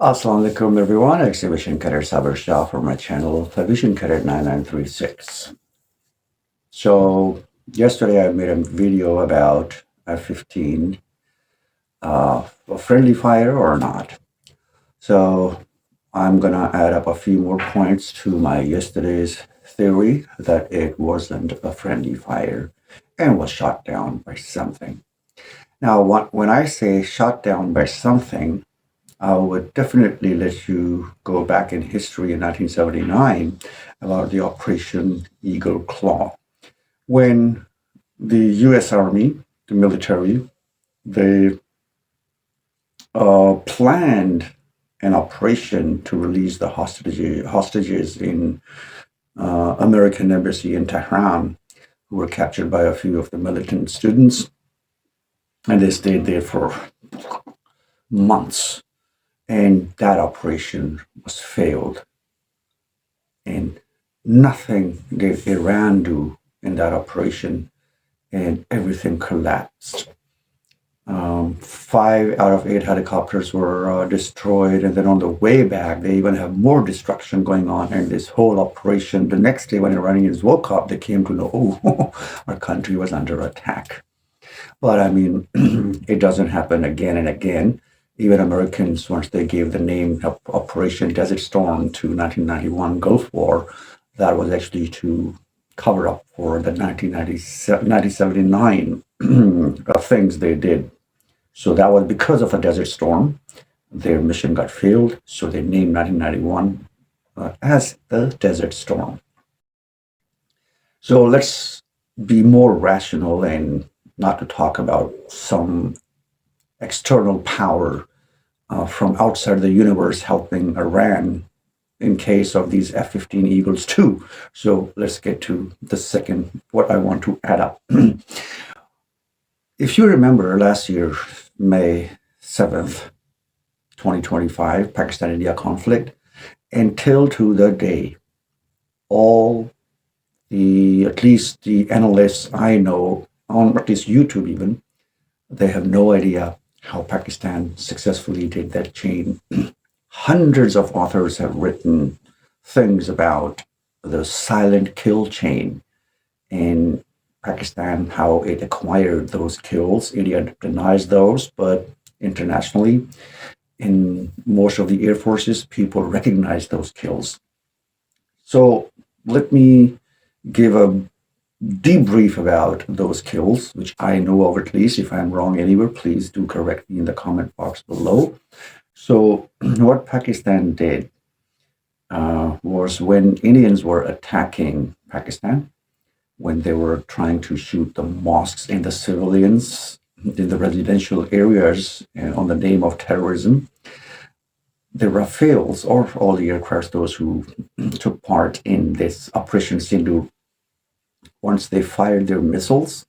Assalamu alaikum everyone, Exhibition Cadet Saber Shah for my channel, Aviation Cadet 9936. So, yesterday I made a video about F-15, a friendly fire or not. So, I'm gonna add up a few more points to my yesterday's theory that it wasn't a friendly fire and was shot down by something. Now, when I say shot down by something, I would definitely let you go back in history in 1979 about the Operation Eagle Claw, when the U.S. Army, the military, they planned an operation to release the hostages in American embassy in Tehran, who were captured by a few of the militant students, and they stayed there for months. And that operation was failed. And nothing did Iran do in that operation, and everything collapsed. 5 out of 8 helicopters were destroyed, and then on the way back, they even have more destruction going on in this whole operation. The next day, when Iranians woke up, they came to know, oh, our country was under attack. But I mean, it doesn't happen again and again. Even Americans, once they gave the name of Operation Desert Storm to 1991 Gulf War, that was actually to cover up for the 1979 things they did. So that was because of a desert storm. Their mission got failed, so they named 1991 as the Desert Storm. So let's be more rational and not to talk about some external power from outside the universe helping Iran in case of these F-15 Eagles too. So let's get to the second, what I want to add up. If you remember last year, May 7th, 2025, Pakistan-India conflict, until to the day, all at least the analysts I know, on at least YouTube even, they have no idea how Pakistan successfully did that chain. Hundreds of authors have written things about the silent kill chain in Pakistan, how it acquired those kills. India denies those, but internationally, in most of the air forces, people recognize those kills. So let me give a debrief about those kills, which I know of at least. If I'm wrong anywhere, please do correct me in the comment box below. So what Pakistan did was when Indians were attacking Pakistan, when they were trying to shoot the mosques and the civilians in the residential areas on the name of terrorism, the Rafales, or all the aircrafts, those who took part in this Operation Sindhu, once they fired their missiles,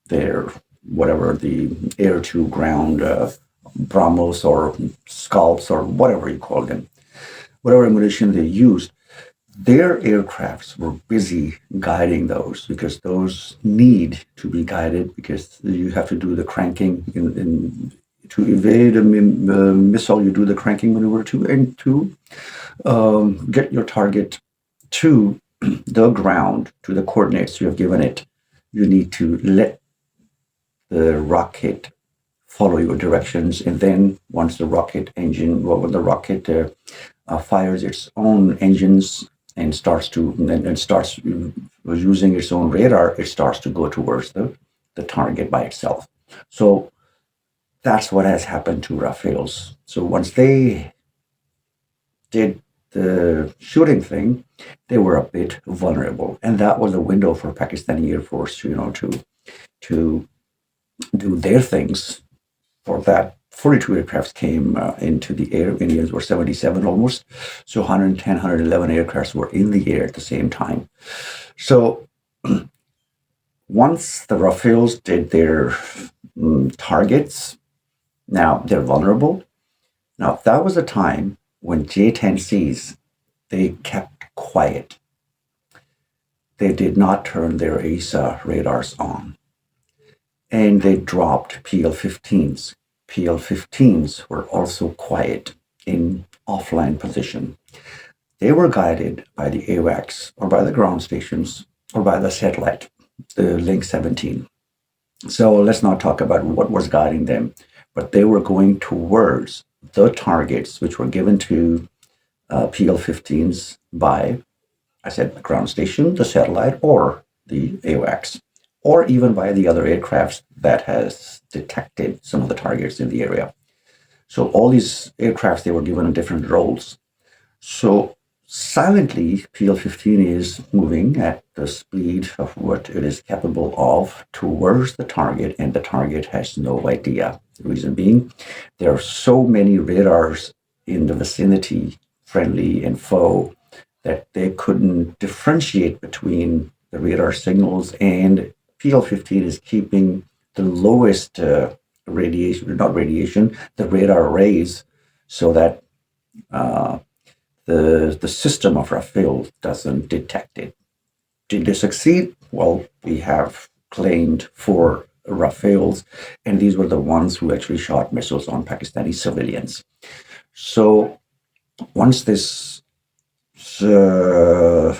their whatever, the air to ground BrahMos or Scalps or whatever you call them, whatever ammunition they used, their aircrafts were busy guiding those, because those need to be guided, because you have to do the cranking to evade a missile. You do the cranking maneuver to get your target to the ground, to the coordinates you have given it. You need to let the rocket follow your directions, and then once the rocket engine, well, when the rocket fires its own engines and starts using its own radar, it starts to go towards the target by itself. So that's what has happened to Rafales. So once they did the shooting thing, they were a bit vulnerable, and that was a window for Pakistani Air Force, to do their things. For that, 42 aircrafts came into the air. Indians were 77 almost. So 110, 111 aircrafts were in the air at the same time. So once the Rafales did their targets, now they're vulnerable. Now, that was a time when J-10Cs, they kept quiet. They did not turn their ASA radars on. And they dropped PL-15s. PL-15s were also quiet in offline position. They were guided by the AWACS or by the ground stations or by the satellite, the Link 17. So let's not talk about what was guiding them, but they were going towards the targets which were given to PL-15s by, I said, the ground station, the satellite, or the AWACS, or even by the other aircrafts that has detected some of the targets in the area. So all these aircrafts, they were given different roles. So silently, PL-15 is moving at the speed of what it is capable of towards the target, and the target has no idea. The reason being, there are so many radars in the vicinity, friendly and foe, that they couldn't differentiate between the radar signals, and PL-15 is keeping the lowest the radar rays, so that the system of Rafael doesn't detect it. Did they succeed? Well, we have claimed 4 Rafaels, and these were the ones who actually shot missiles on Pakistani civilians. So once this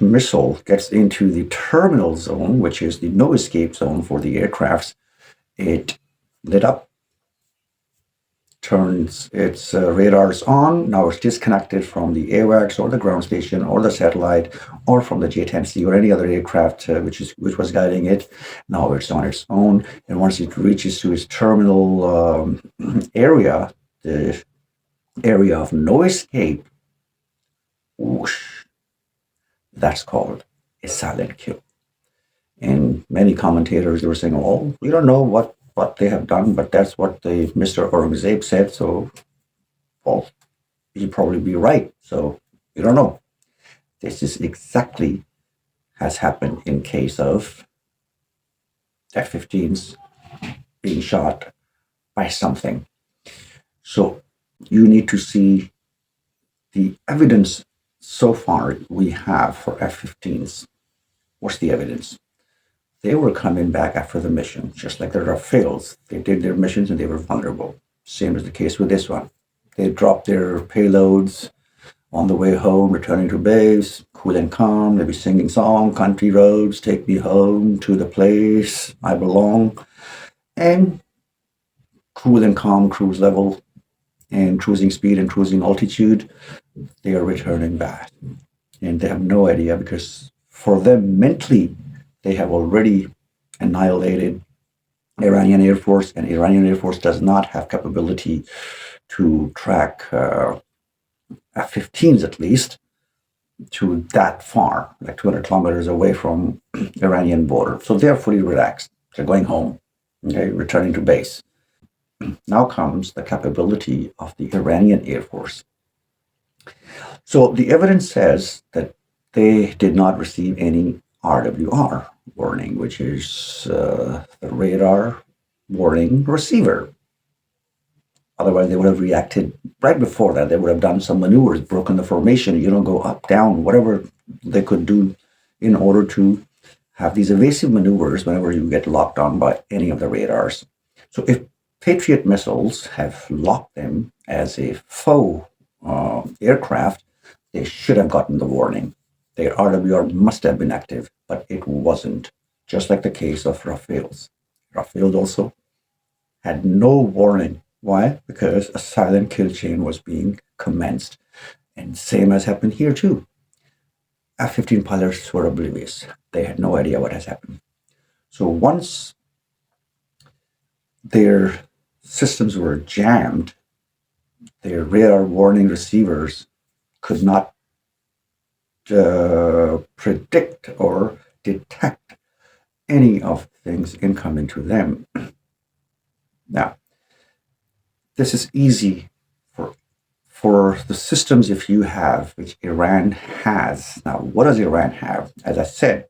missile gets into the terminal zone, which is the no escape zone for the aircrafts, it lit up, turns its radars on. Now it's disconnected from the AWACS or the ground station or the satellite or from the J-10C or any other aircraft which was guiding it. Now it's on its own, and once it reaches to its terminal area, the area of no escape, whoosh, that's called a silent kill. And many commentators, they were saying, "Oh, we don't know what they have done, but that's what the Mr. Aurangzeb said, so, well, he'd probably be right. So we don't know." This is exactly has happened in case of F-15s being shot by something. So you need to see the evidence so far we have for F-15s. What's the evidence? They were coming back after the mission, just like the Rafaels. They did their missions and they were vulnerable. Same as the case with this one. They dropped their payloads on the way home, returning to base, cool and calm. They'd be singing song, country roads, take me home to the place I belong. And cool and calm cruise level and cruising speed and cruising altitude, they are returning back. And they have no idea, because for them mentally, they have already annihilated Iranian Air Force, and Iranian Air Force does not have capability to track F-15s, at least, to that far, like 200 kilometers away from Iranian border. So they're fully relaxed. They're going home, okay, returning to base. Now comes the capability of the Iranian Air Force. So the evidence says that they did not receive any RWR warning, which is the radar warning receiver. Otherwise, they would have reacted right before that. They would have done some maneuvers, broken the formation, go up, down, whatever they could do in order to have these evasive maneuvers whenever you get locked on by any of the radars. So if Patriot missiles have locked them as a foe aircraft, they should have gotten the warning. Their RWR must have been active, but it wasn't, just like the case of Rafaels. Rafaels also had no warning. Why? Because a silent kill chain was being commenced. And same as happened here too. F-15 pilots were oblivious. They had no idea what has happened. So once their systems were jammed, their radar warning receivers could not predict or detect any of the things incoming to them. Now, this is easy for the systems if you have, which Iran has. Now, what does Iran have? As I said,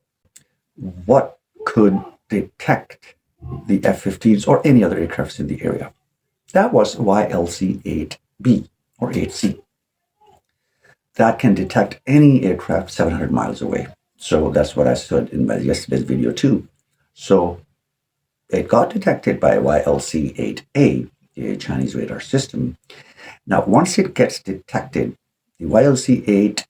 what could detect the F-15s or any other aircrafts in the area? That was YLC-8B or 8C. That can detect any aircraft 700 miles away. So that's what I said in my yesterday's video too. So it got detected by YLC-8A, the Chinese radar system. Now, once it gets detected, The YLC-8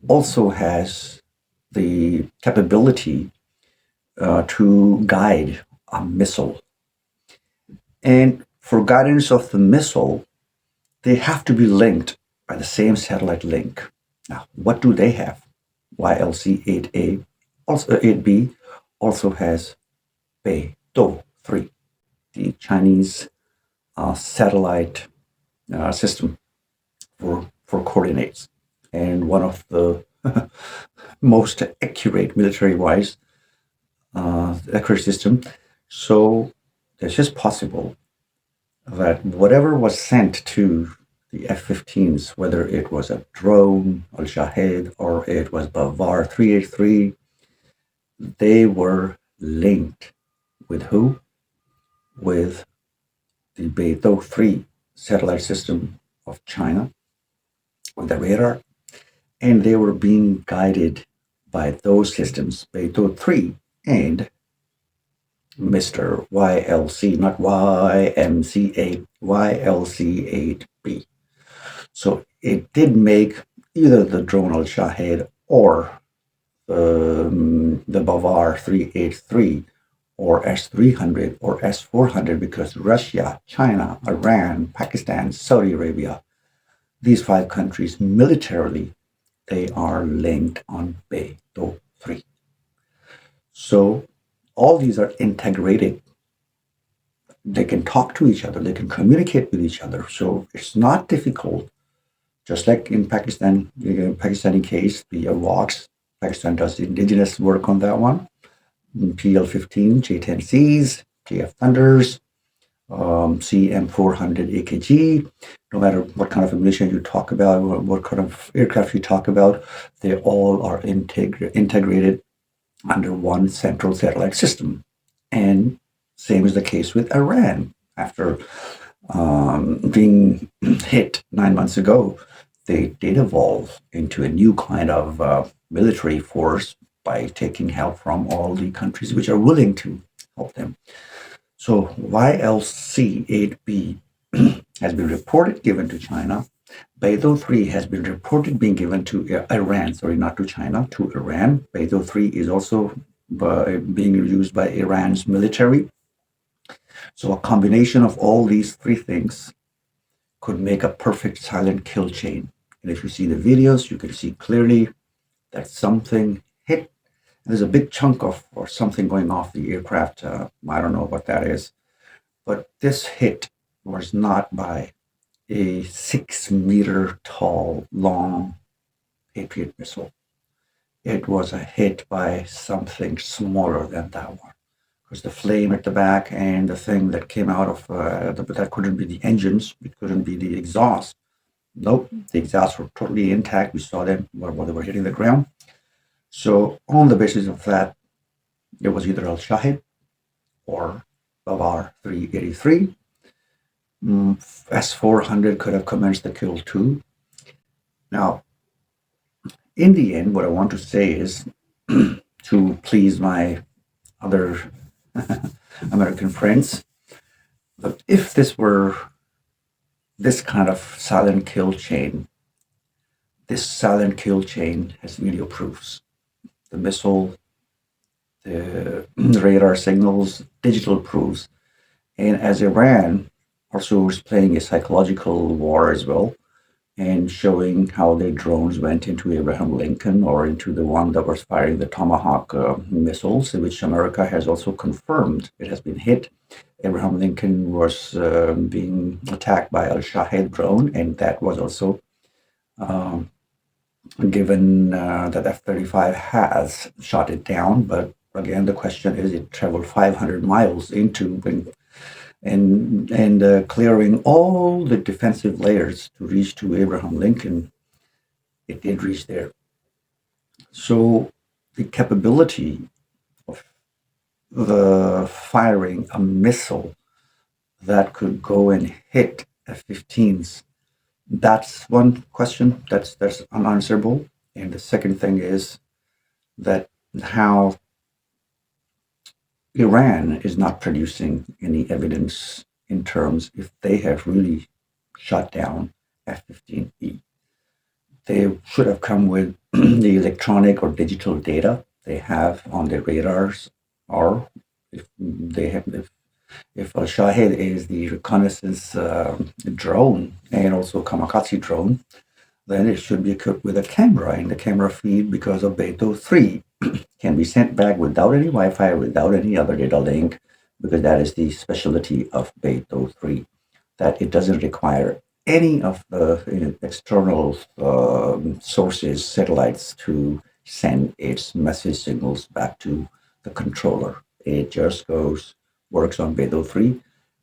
also has the capability to guide a missile. And for guidance of the missile, they have to be linked by the same satellite link. Now, what do they have? YLC-8A, also 8B, also has BeiDou 3, the Chinese satellite system for coordinates, and one of the most accurate military-wise accurate system. So it's just possible that whatever was sent to the F-15s, whether it was a drone, Al-Shahed, or it was Bavar 383, they were linked with who? With the BeiDou 3 satellite system of China, with the radar, and they were being guided by those systems, BeiDou 3 and Mr. YLC, not YMCA, YLC-8B. So it did make either the drone Al-Shahed or the Bavar 383 or S-300 or S-400, because Russia, China, Iran, Pakistan, Saudi Arabia, these 5 countries militarily, they are linked on BeiDou 3. So all these are integrated. They can talk to each other. They can communicate with each other. So it's not difficult. Just like in Pakistan, in Pakistani case, the ROCs, Pakistan does the indigenous work on that one. PL-15, J-10Cs, JF Thunders, CM-400 AKG, no matter what kind of ammunition you talk about, what kind of aircraft you talk about, they all are integrated under one central satellite system. And same is the case with Iran. After being hit 9 months ago, they did evolve into a new kind of military force by taking help from all the countries which are willing to help them. So YLC-8B has been reported given to China. BeiDou 3 has been reported being given to Iran, sorry, not to China, to Iran. BeiDou 3 is also being used by Iran's military. So a combination of all these 3 things could make a perfect silent kill chain. And if you see the videos, you can see clearly that something hit. There's a big chunk of or something going off the aircraft. I don't know what that is. But this hit was not by a 6-meter tall, long Patriot missile. It was a hit by something smaller than that one. Because the flame at the back and the thing that came out of that couldn't be the engines, it couldn't be the exhaust. Nope, the exhausts were totally intact. We saw them while they were hitting the ground. So on the basis of that, it was either Al-Shahed or Bavar 383. S-400 could have commenced the kill too. Now, in the end, what I want to say is to please my other American friends, that if this were this kind of silent kill chain, this silent kill chain has video proofs. The missile, the radar signals, digital proofs. And as Iran also was playing a psychological war as well, and showing how their drones went into Abraham Lincoln or into the one that was firing the Tomahawk missiles, which America has also confirmed it has been hit. Abraham Lincoln was being attacked by Al-Shahed drone, and that was also given that F-35 has shot it down. But again, the question is, it traveled 500 miles into and clearing all the defensive layers to reach to Abraham Lincoln. It did reach there. So the capability of the firing a missile that could go and hit F-15s, that's one question that's unanswerable. And the second thing is that how Iran is not producing any evidence in terms if they have really shot down F-15E. they should have come with the electronic or digital data they have on their radars, or if they have, if a Shahed is the reconnaissance drone and also kamikaze drone, then it should be equipped with a camera, and the camera feed, because of BeiDou 3, can be sent back without any Wi-Fi, without any other data link, because that is the specialty of BeiDou 3, that it doesn't require any of the external sources, satellites, to send its message signals back to the controller. It just works on BeiDou 3,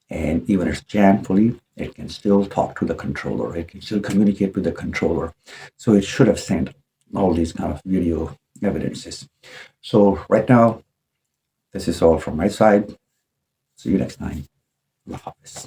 and even if it's jammed fully, it can still talk to the controller. It can still communicate with the controller. So it should have sent all these kind of video evidences. So right now, this is all from my side. See you next time. Allah Hafiz.